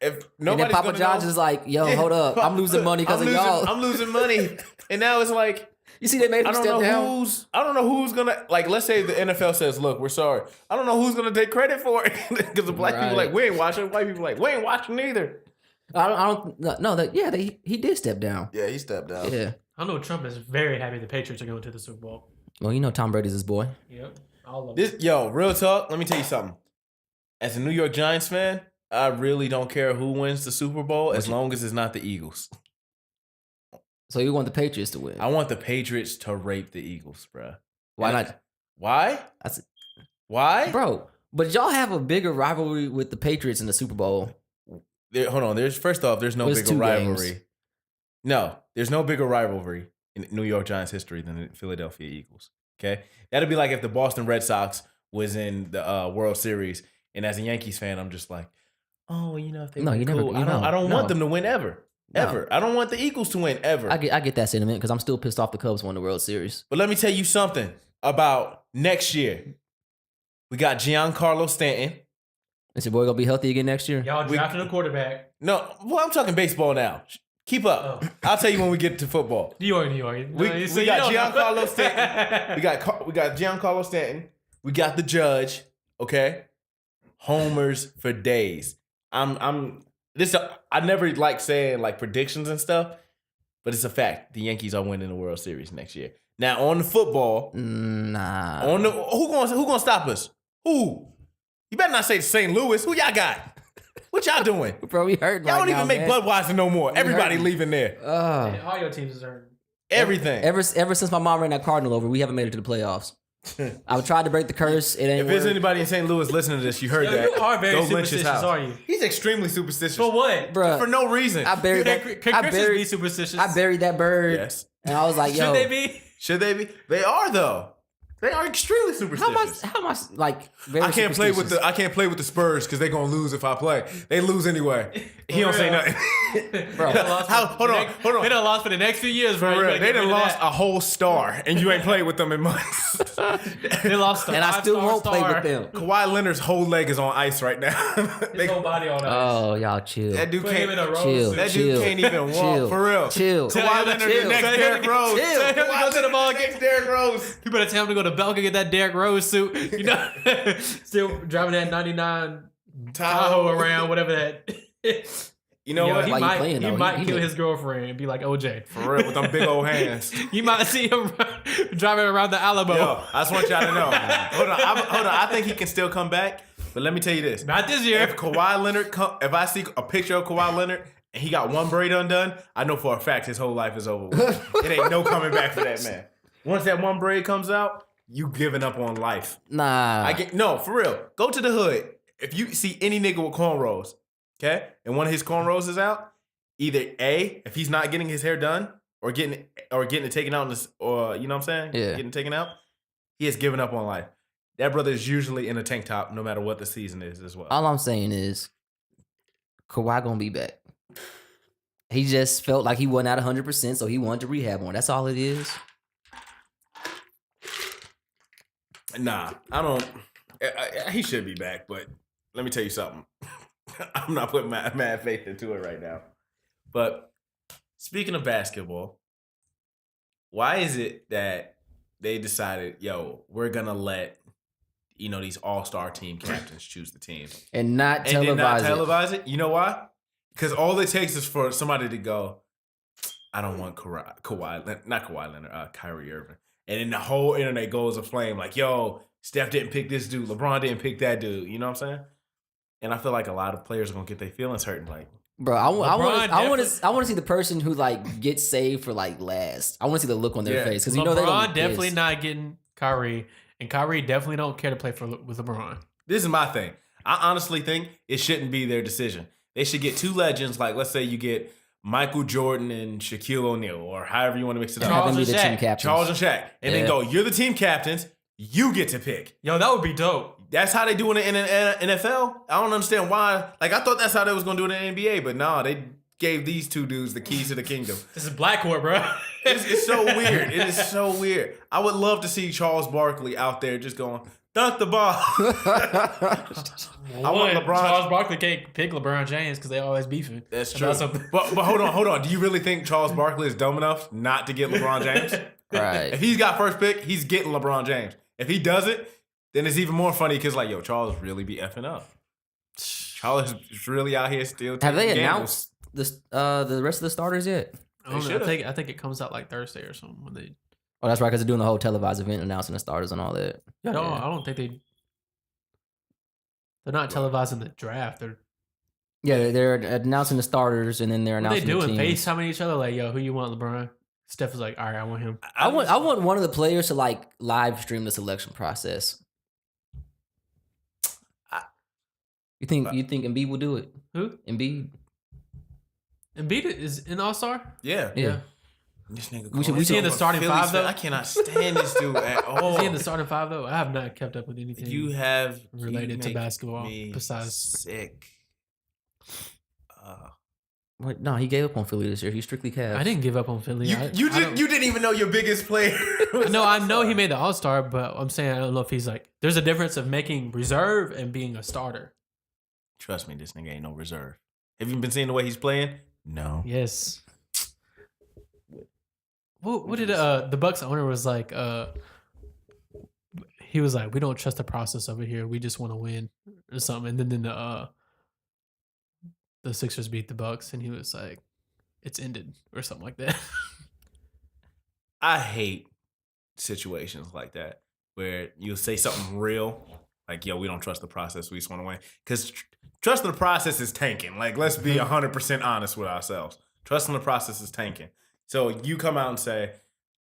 And then nobody's Papa gonna John's know, is like, yo, Yeah. hold up. I'm losing money because of y'all. I'm losing money, and now it's like. You see they made I him don't step know down? I don't know who's gonna, like, let's say the NFL says, look, we're sorry. I don't know who's gonna take credit for it. Because the black people Right. like, we ain't watching. White people like, we ain't watching either. I don't no, he did step down. Yeah, he stepped down. Yeah. I know Trump is very happy the Patriots are going to the Super Bowl. Well, you know Tom Brady's his boy. Yep. All of This, yo, real talk, let me tell you something. As a New York Giants fan, I really don't care who wins the Super Bowl as long as it's not the Eagles. So you want the Patriots to win. I want the Patriots to rape the Eagles, bruh. Why And not? Why? That's Why? bro. But y'all have a bigger rivalry with the Patriots in the Super Bowl. Hold on. First off, there's no There's bigger 2 rivalry. games. No, there's no bigger rivalry in New York Giants history than the Philadelphia Eagles. Okay, that'd be like if the Boston Red Sox was in the World Series, and as a Yankees fan, I'm just like, oh, you know, if they No, win, you never- cool. you I don't. know, I don't no. want them to win ever. No. Ever. I don't want the Eagles to win ever. I get that sentiment because I'm still pissed off the Cubs won the World Series. But let me tell you something about next year. We got Giancarlo Stanton. Is your boy gonna be healthy again next year? Y'all drafted a quarterback. No, well, I'm talking baseball now. Keep up. Oh. I'll tell you when we get to football. New York. We got Giancarlo Stanton. We got Giancarlo Stanton. We got the judge. Okay, homers for days. I never like saying like predictions and stuff, but it's a fact. The Yankees are winning the World Series next year. Now on the football, Nah. who gonna stop us? Who? You better not say St. Louis. Who y'all got? What y'all doing? Bro, we hurt Y'all right don't even now, make man. Budweiser no more. Everybody hurting. leaving there. All your teams are. Everything. Ever since my mom ran that Cardinal over, we haven't made it to the playoffs. I've tried to break the curse. It ain't If there's work. anybody in St. Louis listening to this, you heard Yo, that. you are very Go lynch his superstitious, house. are you? He's extremely superstitious. For what? Bruh, For no reason. I buried that. Can I Christians be buried, superstitious? I buried that bird, Yes. and I was like, "Yo, Should they be? Should they be? They are though. They are extremely superstitious. how am I like?" Very I can't play with superstitious. I can't play with the Spurs because they're gonna lose if I play. They lose anyway. He don't say real. nothing. Bro, Hold on. They done lost for the next few years, bro. For You real, better they get done rid of lost that. a whole star, and you ain't played with them in months. They lost, and I still won't play with them. Kawhi Leonard's whole leg is on ice right now. His whole body on ice. Oh, y'all chill. that dude Put him in a can't. row Chill. suit. That Chill. dude can't even walk Chill. for real. Chill. Tell Kawhi him to Leonard chill. the next Tell him Derrick to Rose. chill. Tell him to Kawhi go to the Leonard ball next Derrick Rose. You better tell him to go to Belk and get that Derrick Rose suit. You know, still driving that 99 Tahoe around, whatever that. You know Yo, what? he Why you might, playing, he though? might He kill may- his girlfriend and be like OJ. For real, with them big old hands. You might see him driving around the Alamo. Yo, I just want y'all to know. Hold on. I think he can still come back. But let me tell you this. Not this year. If Kawhi Leonard if I see a picture of Kawhi Leonard and he got one braid undone, I know for a fact his whole life is over with. It ain't no coming back for that man. Once that one braid comes out, you giving up on life. Nah. No, for real. Go to the hood. If you see any nigga with cornrows, okay, and one of his cornrows is out, either A, if he's not getting his hair done, or getting it taken out, or you know what I'm saying? Yeah. Getting taken out, he has given up on life. That brother is usually in a tank top no matter what the season is as well. All I'm saying is, Kawhi gonna be back. He just felt like he wasn't at 100%, so he wanted to rehab on. That's all it is. Nah, I don't. He should be back, but let me tell you something. I'm not putting mad faith into it right now. But speaking of basketball, why is it that they decided, yo, we're gonna let these all-star team captains choose the team And not and then not televise it. televise it? You know why? Because all it takes is for somebody to go, I don't want Kyrie Irving. And then the whole internet goes aflame like, yo, Steph didn't pick this dude. LeBron didn't pick that dude. You know what I'm saying? And I feel like a lot of players are going to get their feelings hurt and like, Bro, I LeBron want to see the person who like gets saved for like last. I want to see the look on their Yeah. face because you know they're LeBron gonna be definitely pissed. not getting Kyrie, and Kyrie definitely don't care to play with LeBron. This is my thing. I honestly think it shouldn't be their decision. They should get two legends. Like, let's say you get Michael Jordan and Shaquille O'Neal, or however you want to mix it And up. have them be Charles the and team Shaq. captains. Charles and Shaq. And then Yeah. go, you're the team captains. You get to pick. Yo, that would be dope. That's how they do it in the NFL. I don't understand why. Like, I thought that's how they was going to do it in the NBA, but no, they gave these two dudes the keys to the kingdom. This is Blackcourt, bro. It's so weird. It is so weird. I would love to see Charles Barkley out there just going, dunk the ball. I want LeBron. Charles Barkley can't pick LeBron James because they always beefing. That's about true. something. But hold on. Do you really think Charles Barkley is dumb enough not to get LeBron James? Right. If he's got first pick, he's getting LeBron James. If he doesn't, then it's even more funny because like, yo, Charles really be effing up. Charles is really out here still. Have they taking announced the rest of the starters yet? I don't know. should've. I think it comes out like Thursday or something. When they, Oh, that's right, because they're doing the whole televised event announcing the starters and all that. I don't think they're not televising the draft. They're announcing the starters and then they're What they announcing the doing? teams. FaceTiming each other like, yo, who you want, LeBron? Steph was like, all right, I want him. I want one of the players to like live stream the selection process. You think Embiid will do it? Who? Embiid? Embiid is an All-Star? Yeah. Yeah. This nigga We should- calling we should- himself in the a starting Phillies five, fan. though? I cannot stand this dude at all. Is he in the starting five though? I have not kept up with anything. You have related to make basketball me besides- sick. What? No, he gave up on Philly this year. He's strictly Cavs. I didn't give up on Philly. You didn't even know your biggest player. was No, I know All-Star. he made the All-Star, but I'm saying I don't know if he's like. There's a difference of making reserve and being a starter. Trust me, this nigga ain't no reserve. Have you been seeing the way he's playing? No. Yes. What did the Bucks owner was like? He was like, "We don't trust the process over here. We just want to win or something." And then the Sixers beat the Bucks, and he was like, "It's ended" or something like that. I hate situations like that where you'll say something real, like, yo, we don't trust the process. We just want to win. Because trusting the process is tanking. Like, let's be 100% honest with ourselves. Trusting the process is tanking. So you come out and say,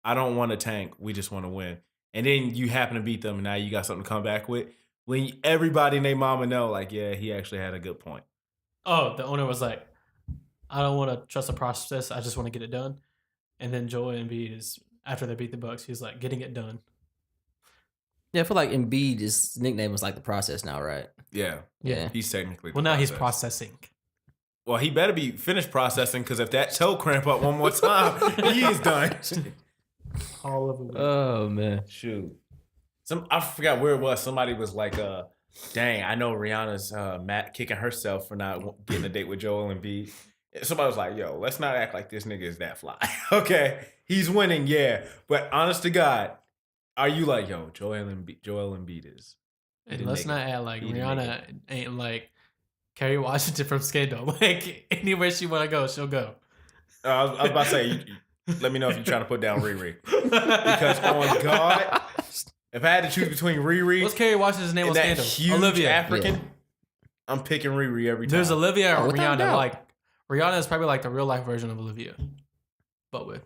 I don't want to tank. We just want to win. And then you happen to beat them, and now you got something to come back with. When everybody and their mama know, like, yeah, he actually had a good point. Oh, the owner was like, "I don't want to trust the process. I just want to get it done." And then Joel Embiid is after they beat the Bucks, he's like, "Getting it done." Yeah, I feel like Embiid, his nickname is like the process now, right? Yeah. Yeah. He's technically the Well, now he's process. processing. Well, he better be finished processing because if that toe cramp up one more time, he is done. All over. Oh man. Shoot. I forgot where it was. Somebody was like, dang, I know Rihanna's kicking herself for not getting a date with Joel Embiid. Somebody was like, yo, let's not act like this nigga is that fly. Okay. He's winning, yeah. But honest to God, are you like, yo, Joel Embiid is. And let's not act like He didn't Rihanna ain't like Kerry Washington from Scandal. Like anywhere she want to go, she'll go. I was about to say, let me know if you're trying to put down Riri. Because on God, if I had to choose between Riri What's Kerry Washington's name and on that Scandal? huge Olivia. African, Yeah. I'm picking Riri every time. There's Olivia Oh, and without Rihanna. doubt. Like Rihanna is probably like the real life version of Olivia, but with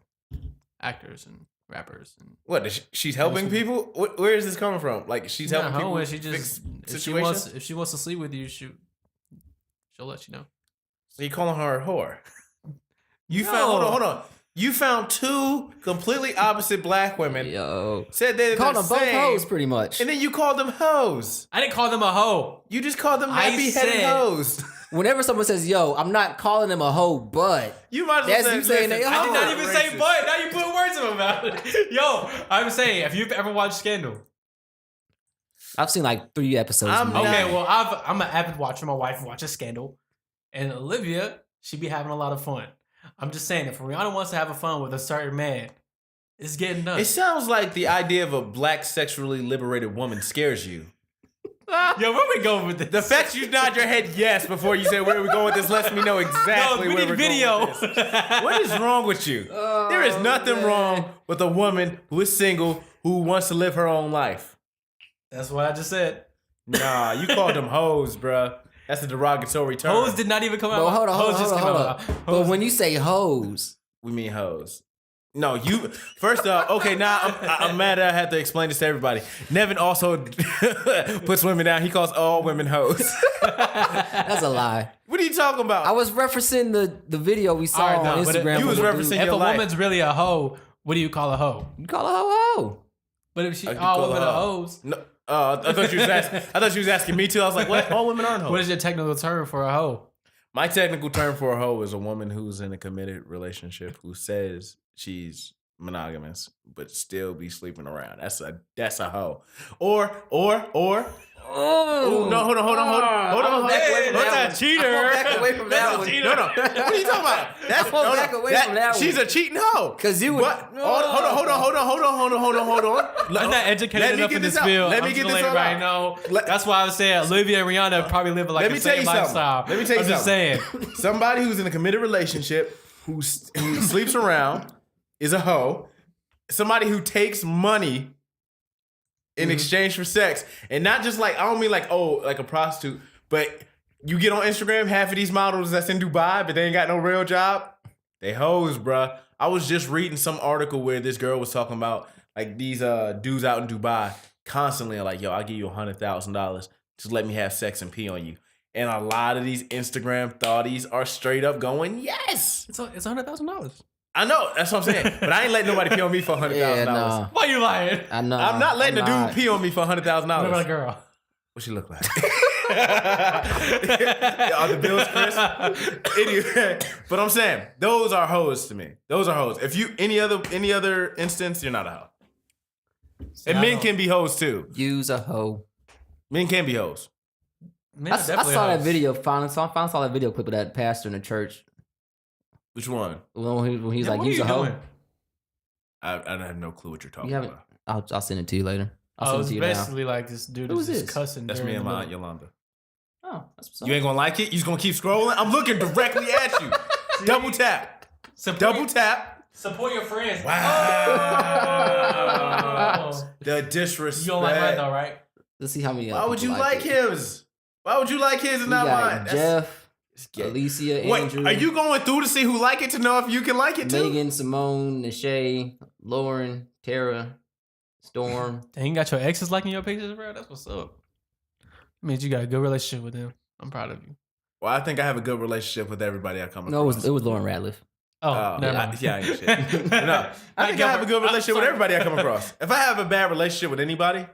actors and rappers and. What? She's helping people? Where is this coming from? Like she's helping No, people when she fix just if situations? she wants to sleep with you, she'll let you know. So you calling her a whore? You No. found hold on. You found two completely opposite black women. Yo. Said they're Called the them both same, hoes pretty much. and then you called them hoes. I didn't call them a hoe. You just called them I nappy headed said- hoes. Whenever someone says, yo, I'm not calling them a hoe, but You might as well That's say, you saying listen, they I did not Oh, even say racist. but. Now you put words in my mouth. Yo, I'm saying if you've ever watched Scandal. I've seen like 3 episodes. I'm maybe. Okay, well I'm an avid watcher. My wife watches Scandal, and Olivia, she be having a lot of fun. I'm just saying if Rihanna wants to have a fun with a certain man, it's getting done. It sounds like the idea of a black sexually liberated woman scares you. Yo, where we going with this? The fact you nod your head yes before you say where we going with this lets me know exactly Yo, we where need we're video. going with this. What is wrong with you? There is nothing man. wrong with a woman who is single who wants to live her own life. That's what I just said. Nah, you called them hoes, bruh. That's a derogatory term. Hoes did not even come out. But hold on, hold Hoes on, just hold came on. out. But Hoes- when you say hoes, We mean hoes. No, you. First off, okay, now I'm mad that I have to explain this to everybody. Nevin also puts women down. He calls all women hoes. that's a lie. What are you talking about? I was referencing the video we saw All right, on no, but it- Instagram. you was with the dude. referencing- if your a life. woman's really a hoe, what do you call a hoe? You call a hoe. But if she You all call women her are hoe. hoes, No, I thought you was asking. I thought you was asking me too. I was like, what? All women aren't hoes. what is your technical term for a hoe? My technical term for a hoe is a woman who's in a committed relationship who says she's monogamous but still be sleeping around. That's a hoe. Or Oh no, hold on. That's a cheater. I'm back away from that one. No. What are you talking about? That's I'm back away from that one. She's a cheating hoe. 'Cause you would- What? Hold on. I'm not educated Let me enough get in this this out. field. Let me I'm get just this letting all everybody out. know. Let- That's why I was saying Olivia and Rihanna probably live like Let the me tell same you something. lifestyle. Let me tell you I'm just saying. Somebody who's in a committed relationship who sleeps around is a hoe. Somebody who takes money in exchange for sex, and not just like, I don't mean like, oh, like a prostitute, but you get on Instagram, half of these models that's in Dubai, but they ain't got no real job. They hoes, bruh. I was just reading some article where this girl was talking about like these dudes out in Dubai constantly are like, yo, I'll give you $100,000. Just let me have sex and pee on you. And a lot of these Instagram thotties are straight up going, yes. It's $100,000. I know, that's what I'm saying. But I ain't letting nobody pee on me for $100,000. Yeah, nah. Why you lying? I know. I'm not letting I'm a not. dude pee on me for $100,000. What about a girl? What she look like? Are the bills Chris? Anyway, but I'm saying those are hoes to me. Those are hoes. If you any other instance, you're not a hoe. And men can be hoes too. Use a hoe. Men can be hoes. I saw that video. Finally saw that video clip of that pastor in the church Which one? when he's like, what are use you a hoe. doing? I have no clue what you're talking You haven't. about. I'll send it to you later. I'll Oh, send it it's to you now. basically like this dude Who is is just this? cussing. That's me during and the my middle. Yolanda. Oh, that's what's up. You ain't gonna like it? You just gonna keep scrolling? I'm looking directly at you. Double tap. Double tap. Support your friends. Wow. Oh. The disrespect. You don't like mine though, right? Let's see how many. Why would you people like it. his? Why would you like his and We not got mine? That's- Jeff, it's gay. Alicia, Wait, Andrew. are you going through to see who like it to know if you can like it too? Megan, Simone, Nashay, Lauren, Tara, Storm. Dang, you got your exes liking your pages, bro. That's what's up. Means you got a good relationship with them. I'm proud of you. Well, I think I have a good relationship with everybody I come across. No, it was Lauren Radcliffe. Oh, never mind. I ain't shit. No, I think I have a good relationship with everybody I come across. If I have a bad relationship with anybody,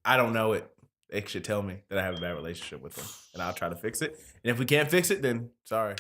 I don't know it. They should tell me that I have a bad relationship with them, and I'll try to fix it. And if we can't fix it, then sorry.